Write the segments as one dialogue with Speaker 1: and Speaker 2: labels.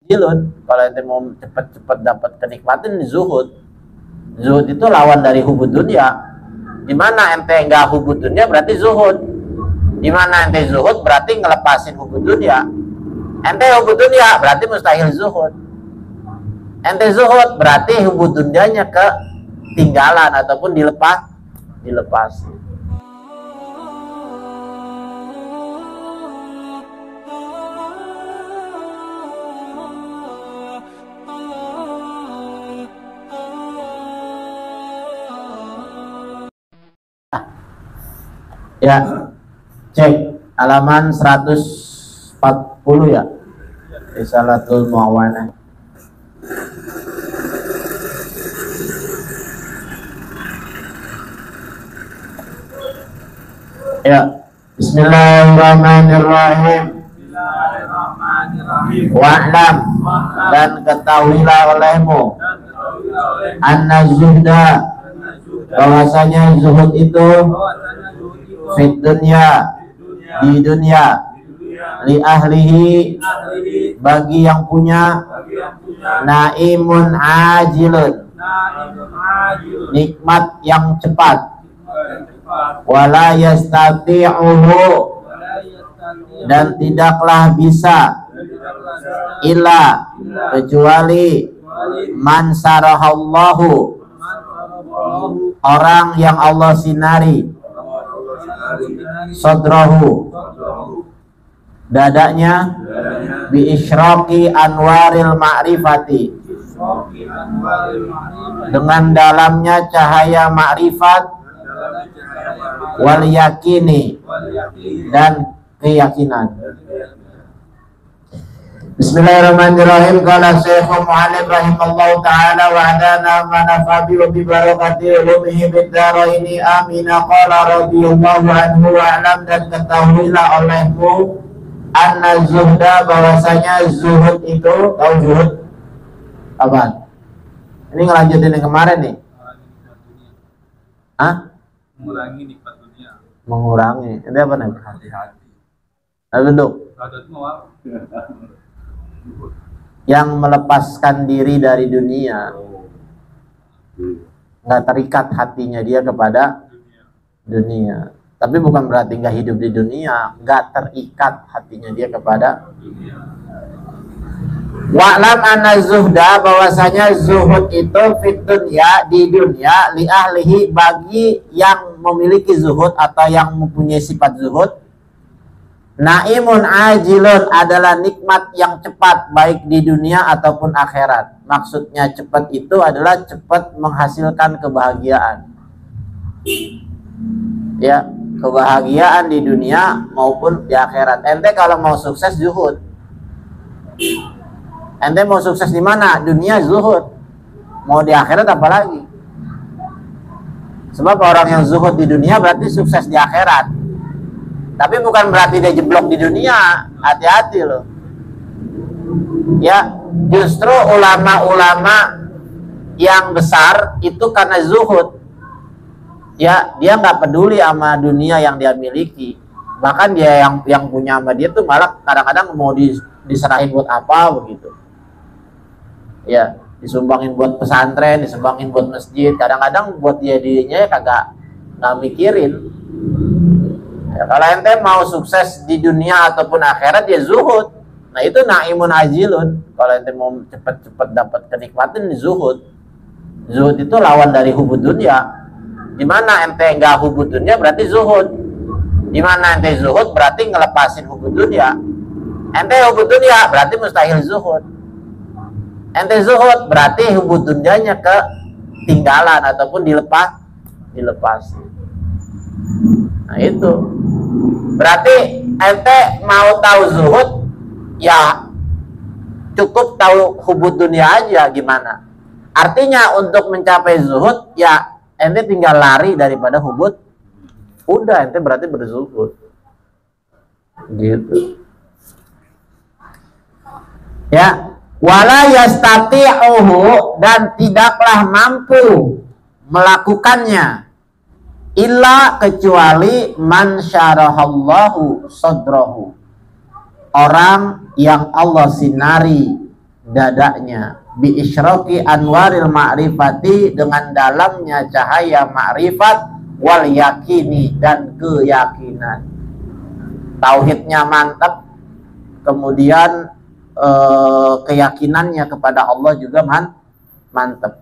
Speaker 1: ajilun. Kalau ente mau cepet-cepet dapat kenikmatan, zuhud. Zuhud itu lawan dari hubud dunia. Dimana ente nggak hubud dunia berarti zuhud. Dimana ente zuhud berarti ngelepasin hubud dunia. Ente hubud dunia berarti mustahil zuhud. Ente zuhud berarti hubud dunianya ketinggalan ataupun dilepas. Ya, cek halaman 140 ya. Risalatul Mu'awanah. Ya, Bismillahirrahmanirrahim. Wa'lam, dan ketahuilah olehmu anna zuhda, bahwasanya zuhud itu fit dunya, di dunia, li ahlihi, bagi yang punya, naimun ajilun, nikmat yang cepat, wala yastati'uhu, dan tidaklah bisa, illa, kecuali man sarahallahu, orang yang Allah sinari, sadrahu, dadanya, bi isyraqi anwaril ma'rifati, dengan dalamnya cahaya ma'rifat, wal yakini, dan keyakinan. Bismillahirrahmanirrahim. Qala Syekh Mu'allim rahimallahu ta'ala wa hadana ma nafabi wa bi barakati ulumihi bid-daraini amina. Qala radhiyallahu anhu wa alam, dan ketahuilah olehmu anna zuhda, bahwasanya zuhud itu, tahu zuhud apa? Ini ngelanjutin yang kemarin nih. Hah?
Speaker 2: Mengurangi nikmat dunia.
Speaker 1: Mengurangi. Itu apa nih?
Speaker 2: Hati-hati.
Speaker 1: Duduk. Yang melepaskan diri dari dunia, nggak terikat hatinya dia kepada dunia. Tapi bukan berarti nggak hidup di dunia, nggak terikat hatinya dia kepada dunia. Wa'lam anna zuhda, bahwasanya zuhud itu fit dunya, di dunia, li ahlihi, bagi yang memiliki zuhud atau yang mempunyai sifat zuhud, naimun ajilun, adalah nikmat yang cepat baik di dunia ataupun akhirat. Maksudnya cepat itu adalah cepat menghasilkan kebahagiaan. Ya, kebahagiaan di dunia maupun di akhirat. Ente kalau mau sukses zuhud. Ente mau sukses di mana? Dunia zuhud. Mau di akhirat apa lagi? Sebab orang yang zuhud di dunia berarti sukses di akhirat. Tapi bukan berarti dia jeblok di dunia. Hati-hati loh. Ya, justru ulama-ulama yang besar itu karena zuhud. Ya, dia nggak peduli sama dunia yang dia miliki. Bahkan dia yang punya sama dia tuh malah kadang-kadang mau diserahin buat apa begitu. Ya, disumbangin buat pesantren, disumbangin buat masjid. Kadang-kadang buat dirinya kagak nggak mikirin. Ya, kalau ente mau sukses di dunia ataupun akhirat, ya zuhud. Nah itu naimun ajilun. Kalau ente mau cepet-cepet dapat kenikmatan, zuhud. Zuhud itu lawan dari hubud dunia. Dimana ente nggak hubud dunia berarti zuhud. Dimana ente zuhud berarti ngelepasin hubud dunia. Ente hubud dunia berarti mustahil zuhud. Ente zuhud berarti hubud dunianya ketinggalan ataupun dilepas. Nah itu berarti ente mau tahu zuhud, ya cukup tahu hubud dunia aja gimana. Artinya untuk mencapai zuhud, ya ente tinggal lari daripada hubud. Udah, ente berarti berzuhud. Gitu. Ya, wala yastati'uhu, dan tidaklah mampu melakukannya, illa, kecuali man syarahallahu sadrahu, orang yang Allah sinari dadanya, bi isyraqi anwaril ma'rifati, dengan dalamnya cahaya ma'rifat, wal yakini, dan keyakinan. Tauhidnya mantap, kemudian keyakinannya kepada Allah juga mantap.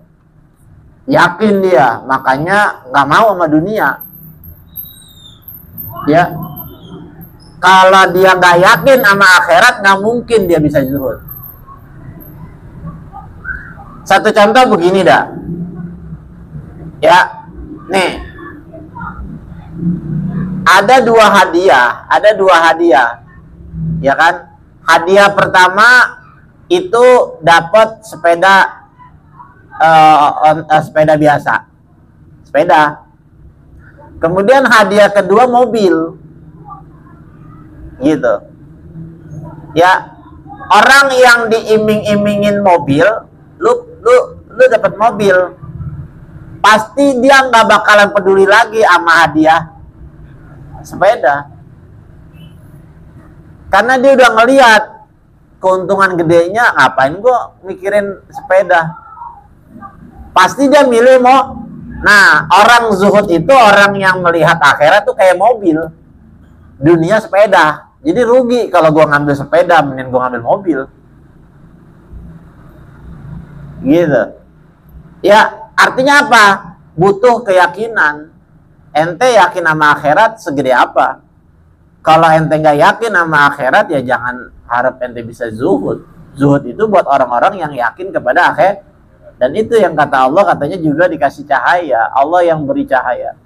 Speaker 1: Yakin dia, makanya nggak mau sama dunia. Ya, kalau dia nggak yakin sama akhirat, nggak mungkin dia bisa zuhud. Satu contoh begini dah. Ya, nih. Ada dua hadiah. Ya kan? Hadiah pertama itu dapat sepeda biasa. Sepeda. Kemudian hadiah kedua mobil. Gitu. Ya, orang yang diiming-imingin mobil, lu dapat mobil, pasti dia nggak bakalan peduli lagi sama hadiah sepeda, karena dia udah ngelihat keuntungan gedenya. Ngapain gua mikirin sepeda, pasti dia milih mau. Nah, orang zuhud itu orang yang melihat akhirat tuh kayak mobil, dunia sepeda. Jadi rugi kalau gua ngambil sepeda, mending gua ngambil mobil. Gitu. Ya, artinya apa? Butuh keyakinan. Ente yakin sama akhirat segede apa? Kalau ente nggak yakin sama akhirat, ya jangan harap ente bisa zuhud. Zuhud itu buat orang-orang yang yakin kepada akhirat. Dan itu yang kata Allah, katanya juga dikasih cahaya. Allah yang beri cahaya,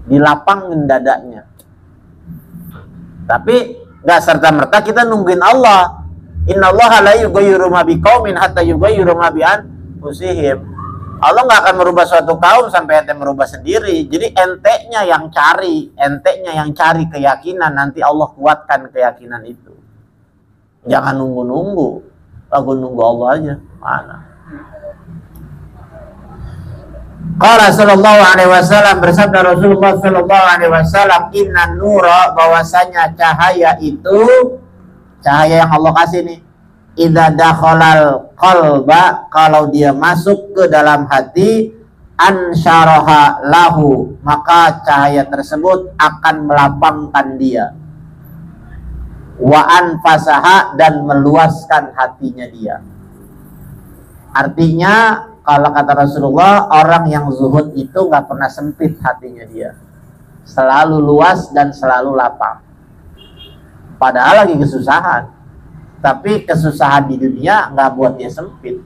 Speaker 1: dilapangin dadanya. Tapi nggak serta-merta kita nungguin Allah. Innallaha la yughayyiru ma biqaumin hatta yughayyiru ma bi anfusihim. Allah nggak akan merubah suatu kaum sampai ente merubah sendiri. Jadi ente-nya yang cari keyakinan, nanti Allah kuatkan keyakinan itu. Jangan nunggu-nunggu. Aku nunggu Allah aja. Mana? Qala sallallahu alaihi wasallam, bersabda Rasulullah sallallahu alaihi wasallam, inna nura, bahwasanya cahaya itu, cahaya yang Allah kasih nih, idza dakhalal qalba, kalau dia masuk ke dalam hati, ansyaraha lahu, maka cahaya tersebut akan melapangkan dia, wa anfasaha, dan meluaskan hatinya dia. Artinya kalau kata Rasulullah, orang yang zuhud itu nggak pernah sempit hatinya dia, selalu luas dan selalu lapang. Padahal lagi kesusahan, tapi kesusahan di dunia nggak buat dia sempit.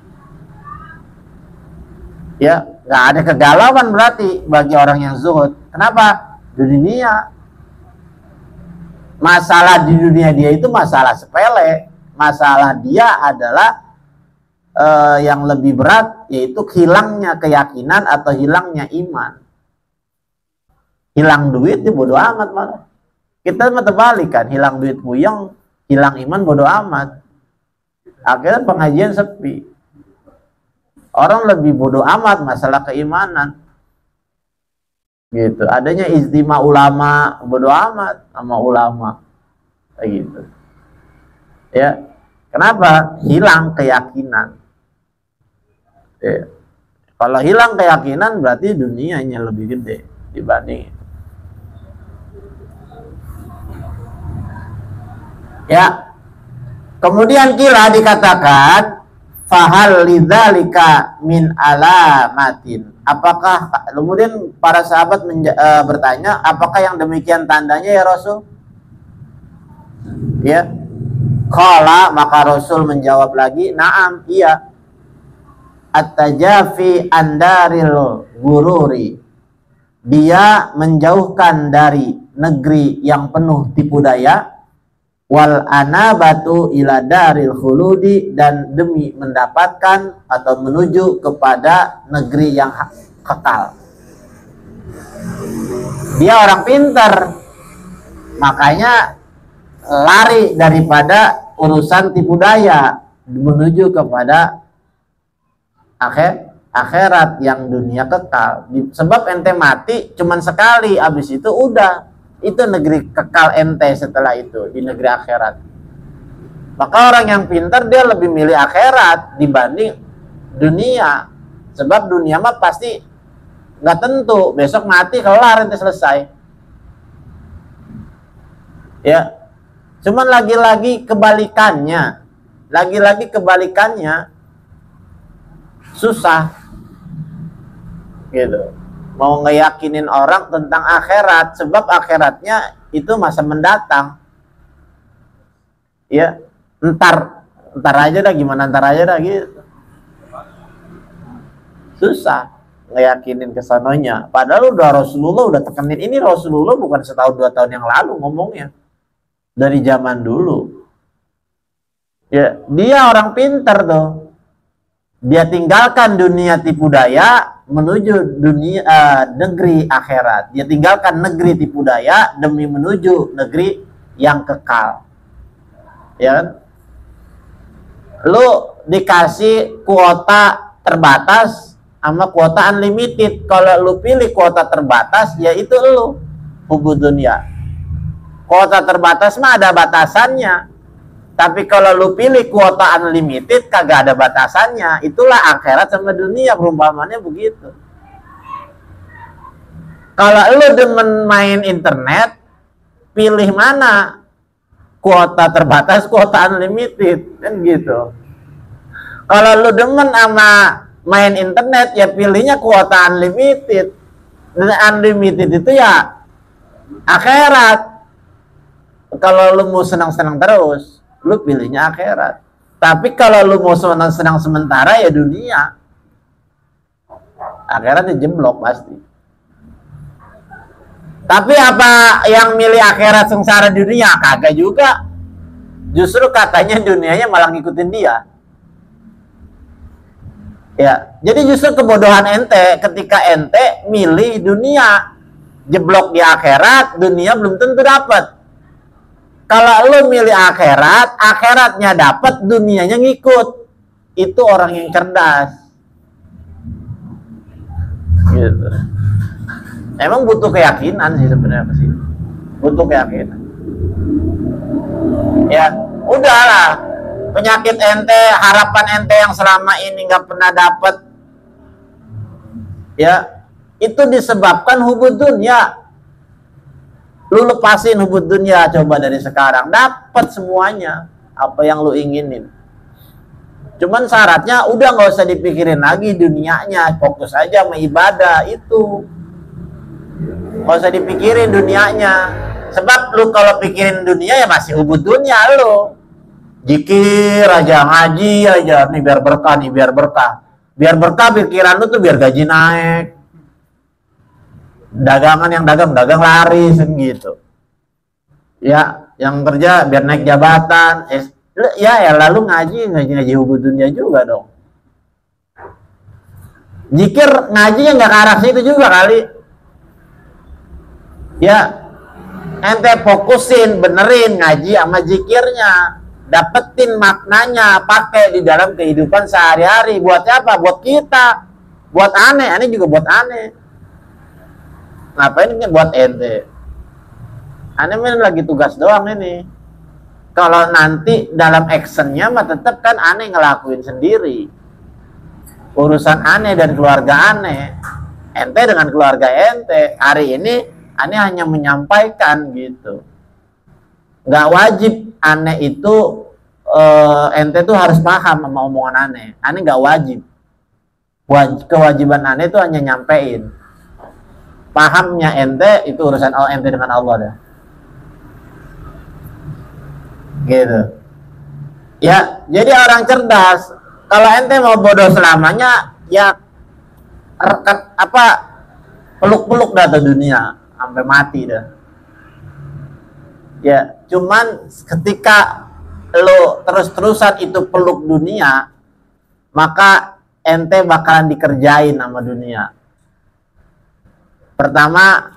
Speaker 1: Ya, nggak ada kegalauan berarti bagi orang yang zuhud. Kenapa? Di dunia, masalah di dunia dia itu masalah sepele. Masalah dia adalah yang lebih berat, yaitu hilangnya keyakinan atau hilangnya iman. Hilang duit dia bodo amat malah. Kita mah terbalik kan, hilang duit buyeng, hilang iman bodo amat. Akhirnya pengajian sepi. Orang lebih bodo amat masalah keimanan. Gitu. Adanya ijtima ulama, bodo amat sama ulama. Kayak gitu. Ya. Kenapa? Hilang keyakinan. Ya. Kalau hilang keyakinan berarti dunianya lebih gede dibanding. Ya. Kemudian kira dikatakan fahal lidzalika min alamatin. Apakah, kemudian para sahabat bertanya, apakah yang demikian tandanya ya Rasul? Ya. Qala, maka Rasul menjawab lagi, na'am, iya. At-tajafi andaril gururi, dia menjauhkan dari negeri yang penuh tipu daya, wal anabatu ila daril khuludi, dan demi mendapatkan atau menuju kepada negeri yang kekal. Dia orang pintar, makanya lari daripada urusan tipu daya menuju kepada akhirat yang dunia kekal. Sebab ente mati cuman sekali, habis itu udah, itu negeri kekal ente setelah itu, di negeri akhirat. Maka orang yang pintar dia lebih milih akhirat dibanding dunia. Sebab dunia mah pasti nggak tentu, besok mati kelar nanti selesai. Ya, cuman lagi-lagi kebalikannya, susah, gitu. Mau ngeyakinin orang tentang akhirat, sebab akhiratnya itu masa mendatang. Ya, ntar aja dah, gimana ntar aja dah gitu. Susah ngeyakinin kesanonya. Padahal udah Rasulullah udah tekenin, ini Rasulullah bukan setahun 2 tahun yang lalu ngomongnya, dari zaman dulu. Ya, dia orang pintar tuh. Dia tinggalkan dunia tipu daya menuju dunia negeri akhirat. Dia tinggalkan negeri tipu daya demi menuju negeri yang kekal. Ya kan? Lu dikasih kuota terbatas sama kuota unlimited. Kalau lu pilih kuota terbatas, ya itu lu hubud dunia. Kuota terbatas mah ada batasannya. Tapi kalau lu pilih kuota unlimited, kagak ada batasannya. Itulah akhirat sama dunia, perumpamannya begitu. Kalau lu demen main internet, pilih mana? Kuota terbatas, kuota unlimited, kan gitu. Kalau lu demen sama main internet, ya pilihnya kuota unlimited. Dan unlimited itu ya akhirat. Kalau lu mau senang-senang terus, lu pilihnya akhirat. Tapi kalau lu mau senang-senang sementara, ya dunia. Akhiratnya jeblok pasti. Tapi apa yang milih akhirat sengsara dunia? Kagak juga. Justru katanya dunianya malah ngikutin dia. Ya, jadi justru kebodohan ente ketika ente milih dunia, jeblok di akhirat, dunia belum tentu dapat. Kalau lu milih akhirat, akhiratnya dapat, dunianya ngikut. Itu orang yang cerdas. Gitu. Emang butuh keyakinan sih sebenarnya sih. Butuh keyakinan. Ya, udahlah. Penyakit ente, harapan ente yang selama ini nggak pernah dapat, ya, itu disebabkan hubud dunia. Lu lepasin hubud dunia coba dari sekarang, dapat semuanya apa yang lu inginin. Cuman syaratnya udah nggak usah dipikirin lagi dunianya, fokus aja sama ibadah itu. Nggak usah dipikirin dunianya. Sebab lu kalau pikirin dunia ya masih hubud dunia lu. Zikir aja, ngaji aja, nih biar berkah, nih biar berkah. Biar berkah pikiran lu tuh biar gaji naik. Dagangan yang dagang laris gitu. Ya, yang kerja biar naik jabatan. Ya lalu ngaji hubud dunia juga dong. Zikir ngajinya nggak ke arah situ juga kali. Ya, ente fokusin, benerin ngaji sama zikirnya, dapetin maknanya, pakai di dalam kehidupan sehari-hari. Buat apa? Buat kita. Buat aneh juga buat aneh. Ngapain ini buat ente? Aneh main lagi tugas doang ini. Kalau nanti dalam actionnya mah tetap kan aneh ngelakuin sendiri. Urusan aneh dan keluarga aneh. Ente dengan keluarga ente. Hari ini aneh hanya menyampaikan gitu. Nggak wajib aneh itu ente tuh harus paham sama omongan aneh. Aneh nggak wajib. Kewajiban aneh itu hanya nyampein. Pahamnya ente itu urusan ente dengan Allah dah. Gitu. Ya, jadi orang cerdas. Kalau ente mau bodoh selamanya, ya peluk-peluk dah tuh dunia sampai mati dah. Ya, cuman ketika lo terus-terusan itu peluk dunia, maka ente bakalan dikerjain sama dunia. Pertama,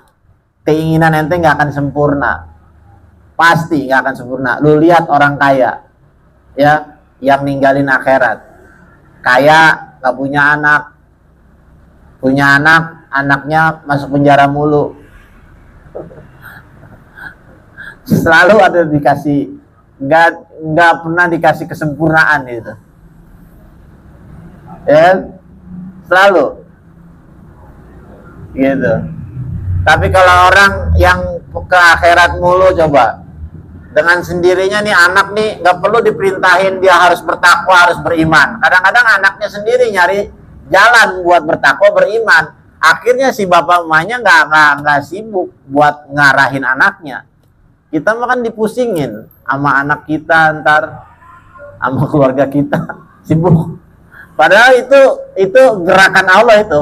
Speaker 1: keinginan ente nggak akan sempurna. Pasti nggak akan sempurna. Lu lihat orang kaya, ya, yang ninggalin akhirat. Kaya, nggak punya anak, anaknya masuk penjara mulu. Selalu ada dikasih nggak pernah dikasih kesempurnaan gitu. Ya, selalu gitu. Tapi kalau orang yang ke akhirat mulu, coba dengan sendirinya nih anak nih nggak perlu diperintahin dia harus bertakwa, harus beriman. Kadang-kadang anaknya sendiri nyari jalan buat bertakwa, beriman. Akhirnya si bapak emaknya nggak sibuk buat ngarahin anaknya. Kita makan dipusingin sama anak kita, ntar sama keluarga kita sibuk. Padahal itu gerakan Allah itu.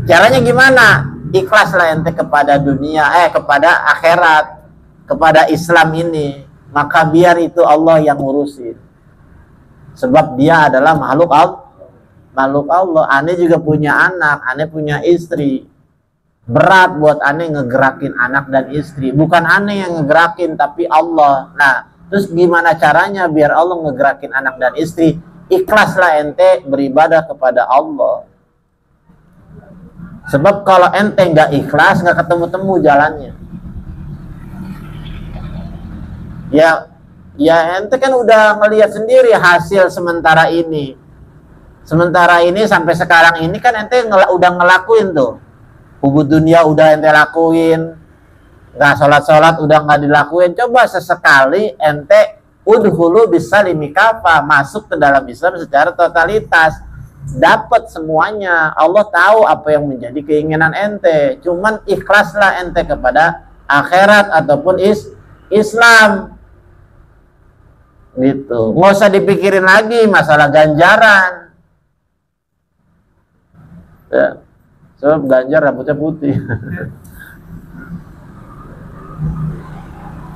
Speaker 1: Caranya gimana? Ikhlaslah ente kepada dunia, kepada akhirat, kepada Islam ini. Maka biar itu Allah yang ngurusin. Sebab dia adalah makhluk Allah. Ane juga punya anak, ane punya istri. Berat buat ane ngegerakin anak dan istri. Bukan ane yang ngegerakin, tapi Allah. Nah, terus gimana caranya biar Allah ngegerakin anak dan istri? Ikhlaslah ente beribadah kepada Allah. Sebab kalau ente nggak ikhlas, nggak ketemu-temu jalannya. Ya ente kan udah ngelihat sendiri hasil sementara ini. Sementara ini sampai sekarang ini kan ente udah ngelakuin tuh. Hubud dunia udah ente lakuin. Nggak sholat udah nggak dilakuin. Coba sesekali ente udhulu bisalimi kafa, masuk ke dalam Islam secara totalitas, dapat semuanya. Allah tahu apa yang menjadi keinginan ente. Cuman ikhlaslah ente kepada akhirat ataupun Islam gitu. Nggak usah dipikirin lagi masalah ganjaran ya. Sebab ganjar rambutnya putih.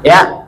Speaker 1: Ya.